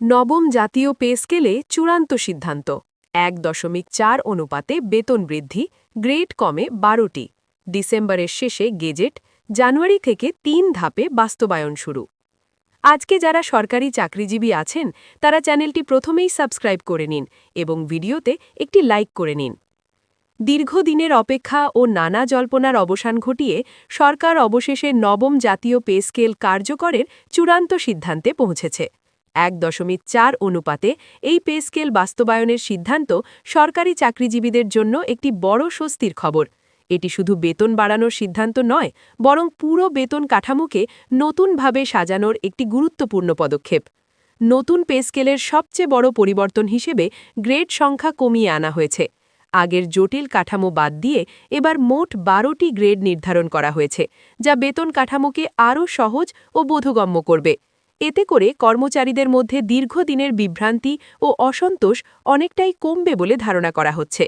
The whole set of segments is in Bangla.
নবম জাতীয় পে স্কেলে চূড়ান্ত সিদ্ধান্ত ১.৪ অনুপাতে বেতন বৃদ্ধি, গ্রেড কমে ১২টি। ডিসেম্বরের শেষে গেজেট, জানুয়ারি থেকে ৩ ধাপে বাস্তবায়ন শুরু। আজকে যারা সরকারি চাকরিজীবী আছেন তারা চ্যানেলটি প্রথমেই সাবস্ক্রাইব করে নিন এবং ভিডিওতে একটি লাইক করে নিন। দীর্ঘদিনের অপেক্ষা ও নানা জল্পনার অবসান ঘটিয়ে সরকার অবশেষে নবম জাতীয় পে স্কেল কার্যকরের চূড়ান্ত সিদ্ধান্তে পৌঁছেছে। ১.৪ অনুপাতে এই পে স্কেল বাস্তবায়নের সিদ্ধান্ত সরকারি চাকরিজীবীদের জন্য একটি বড় স্বস্তির খবর। এটি শুধু বেতন বাড়ানোর সিদ্ধান্ত নয়, বরং পুরো বেতন কাঠামোকে নতুনভাবে সাজানোর একটি গুরুত্বপূর্ণ পদক্ষেপ। নতুন পে স্কেলের সবচেয়ে বড় পরিবর্তন হিসেবে গ্রেড সংখ্যা কমিয়ে আনা হয়েছে। আগের জটিল কাঠামো বাদ দিয়ে এবার মোট ১২টি গ্রেড নির্ধারণ করা হয়েছে, যা বেতন কাঠামোকে আরও সহজ ও বোধগম্য করবে। এতে করে কর্মচারীদের মধ্যে দীর্ঘদিনের বিভ্রান্তি ও অসন্তোষ অনেকটাই কমবে বলে ধারণা করা হচ্ছে।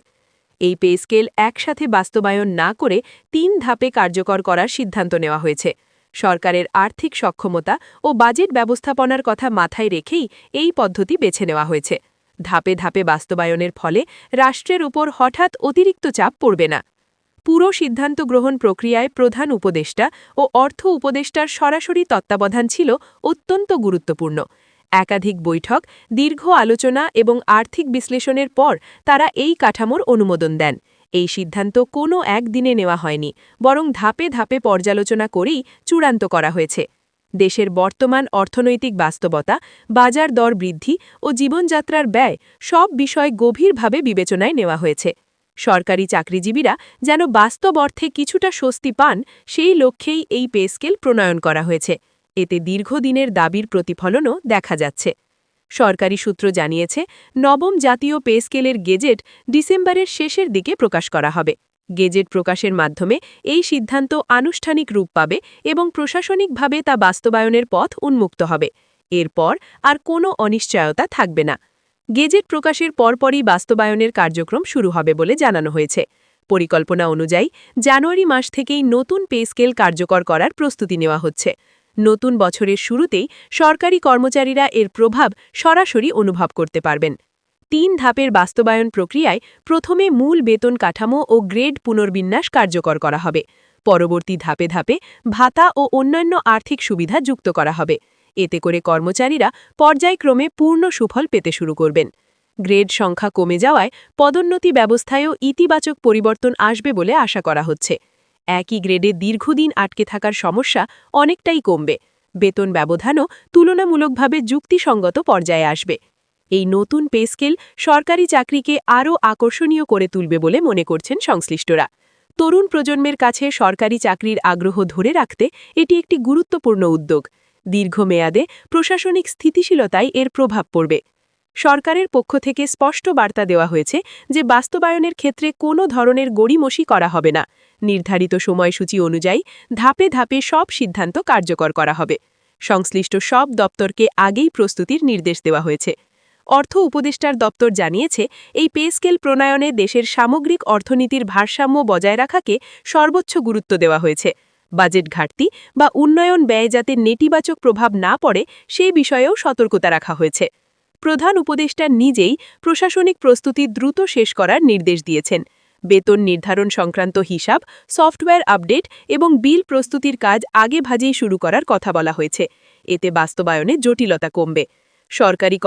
এই পে স্কেল একসাথে বাস্তবায়ন না করে ৩ ধাপে কার্যকর করার সিদ্ধান্ত নেওয়া হয়েছে। সরকারের আর্থিক সক্ষমতা ও বাজেট ব্যবস্থাপনার কথা মাথায় রেখেই এই পদ্ধতি বেছে নেওয়া হয়েছে। ধাপে ধাপে বাস্তবায়নের ফলে রাষ্ট্রের উপর হঠাৎ অতিরিক্ত চাপ পড়বে না। পুরো সিদ্ধান্ত গ্রহণ প্রক্রিয়ায় প্রধান উপদেষ্টা ও অর্থ উপদেষ্টার সরাসরি তত্ত্বাবধান ছিল অত্যন্ত গুরুত্বপূর্ণ। একাধিক বৈঠক, দীর্ঘ আলোচনা এবং আর্থিক বিশ্লেষণের পর তারা এই কাঠামোর অনুমোদন দেন। এই সিদ্ধান্ত কোনো একদিনে নেওয়া হয়নি, বরং ধাপে ধাপে পর্যালোচনা করেই চূড়ান্ত করা হয়েছে। দেশের বর্তমান অর্থনৈতিক বাস্তবতা, বাজার দর বৃদ্ধি ও জীবনযাত্রার ব্যয় সব বিষয় গভীরভাবে বিবেচনায় নেওয়া হয়েছে। সরকারি চাকরিজীবীরা যেন বাস্তব অর্থে কিছুটা স্বস্তি পান, সেই লক্ষ্যেই এই পে স্কেল প্রণয়ন করা হয়েছে। এতে দীর্ঘদিনের দাবির প্রতিফলনও দেখা যাচ্ছে। সরকারি সূত্র জানিয়েছে, নবম জাতীয় পে স্কেলের গেজেট ডিসেম্বরের শেষের দিকে প্রকাশ করা হবে। গেজেট প্রকাশের মাধ্যমে এই সিদ্ধান্ত আনুষ্ঠানিক রূপ পাবে এবং প্রশাসনিকভাবে তা বাস্তবায়নের পথ উন্মুক্ত হবে। এরপর আর কোনো অনিশ্চয়তা থাকবে না। গেজেট প্রকাশের পরপরই বাস্তবায়নের কার্যক্রম শুরু হবে বলে জানানো হয়েছে। পরিকল্পনা অনুযায়ী জানুয়ারি মাস থেকেই নতুন পে স্কেল কার্যকর করার প্রস্তুতি নেওয়া হচ্ছে। নতুন বছরের শুরুতেই সরকারি কর্মচারীরা এর প্রভাব সরাসরি অনুভব করতে পারবেন। ৩ ধাপের বাস্তবায়ন প্রক্রিয়ায় প্রথমে মূল বেতন কাঠামো ও গ্রেড পুনর্বিন্যাস কার্যকর করা হবে। পরবর্তী ধাপে ধাপে ভাতা ও অন্যান্য আর্থিক সুবিধা যুক্ত করা হবে। এতে করে কর্মচারীরা পর্যায়ক্রমে পূর্ণ সুফল পেতে শুরু করবেন। গ্রেড সংখ্যা কমে যাওয়ায় পদোন্নতি ব্যবস্থায়ও ইতিবাচক পরিবর্তন আসবে বলে আশা করা হচ্ছে। একই গ্রেডে দীর্ঘদিন আটকে থাকার সমস্যা অনেকটাই কমবে। বেতন ব্যবধানও তুলনামূলকভাবে যুক্তিসঙ্গত পর্যায়ে আসবে। এই নতুন পে স্কেল সরকারি চাকরিকে আরও আকর্ষণীয় করে তুলবে বলে মনে করছেন সংশ্লিষ্টরা। তরুণ প্রজন্মের কাছে সরকারি চাকরির আগ্রহ ধরে রাখতে এটি একটি গুরুত্বপূর্ণ উদ্যোগ। দীর্ঘমেয়াদে প্রশাসনিক স্থিতিশীলতায় এর প্রভাব পড়বে। সরকারের পক্ষ থেকে স্পষ্ট বার্তা দেওয়া হয়েছে যে বাস্তবায়নের ক্ষেত্রে কোনো ধরনের গড়িমসি করা হবে না। নির্ধারিত সময়সূচি অনুযায়ী ধাপে ধাপে সব সিদ্ধান্ত কার্যকর করা হবে। সংশ্লিষ্ট সব দপ্তরকে আগেই প্রস্তুতির নির্দেশ দেওয়া হয়েছে। অর্থ উপদেষ্টার দপ্তর জানিয়েছে, এই পে স্কেল প্রণয়নে দেশের সামগ্রিক অর্থনীতির ভারসাম্য বজায় রাখাকে সর্বোচ্চ গুরুত্ব দেওয়া হয়েছে। বাজেট ঘাটতি বা উন্নয়ন ব্যয় যাতে নেতিবাচক প্রভাব না পড়ে সে বিষয়েও সতর্কতা রাখা হয়েছে। প্রধান উপদেষ্টা নিজেই প্রশাসনিক প্রস্তুতি দ্রুত শেষ করার নির্দেশ দিয়েছেন। বেতন নির্ধারণ সংক্রান্ত হিসাব, সফটওয়্যার আপডেট এবং বিল প্রস্তুতির কাজ আগেভাগেই শুরু করার কথা বলা হয়েছে। এতে বাস্তবায়নে জটিলতা কমবে। সরকারি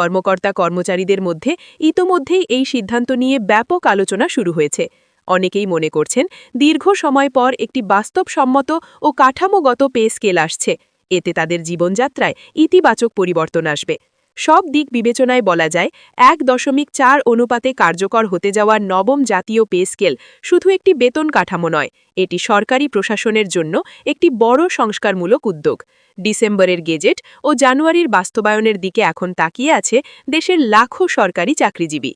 কর্মচারীদের মধ্যে ইতোমধ্যেই এই সিদ্ধান্ত নিয়ে ব্যাপক আলোচনা শুরু হয়েছে। অনেকেই মনে করছেন, দীর্ঘ সময় পর একটি বাস্তবসম্মত ও কাঠামোগত পে স্কেল আসছে। এতে তাদের জীবনযাত্রায় ইতিবাচক পরিবর্তন আসবে। সব দিক বিবেচনায় বলা যায়, ১.৪ অনুপাতে কার্যকর হতে যাওয়া নবম জাতীয় পে স্কেল শুধু একটি বেতন কাঠামো নয়, এটি সরকারি প্রশাসনের জন্য একটি বড় সংস্কারমূলক উদ্যোগ। ডিসেম্বরের গেজেট ও জানুয়ারির বাস্তবায়নের দিকে এখন তাকিয়ে আছে দেশের লাখো সরকারি চাকরিজীবী।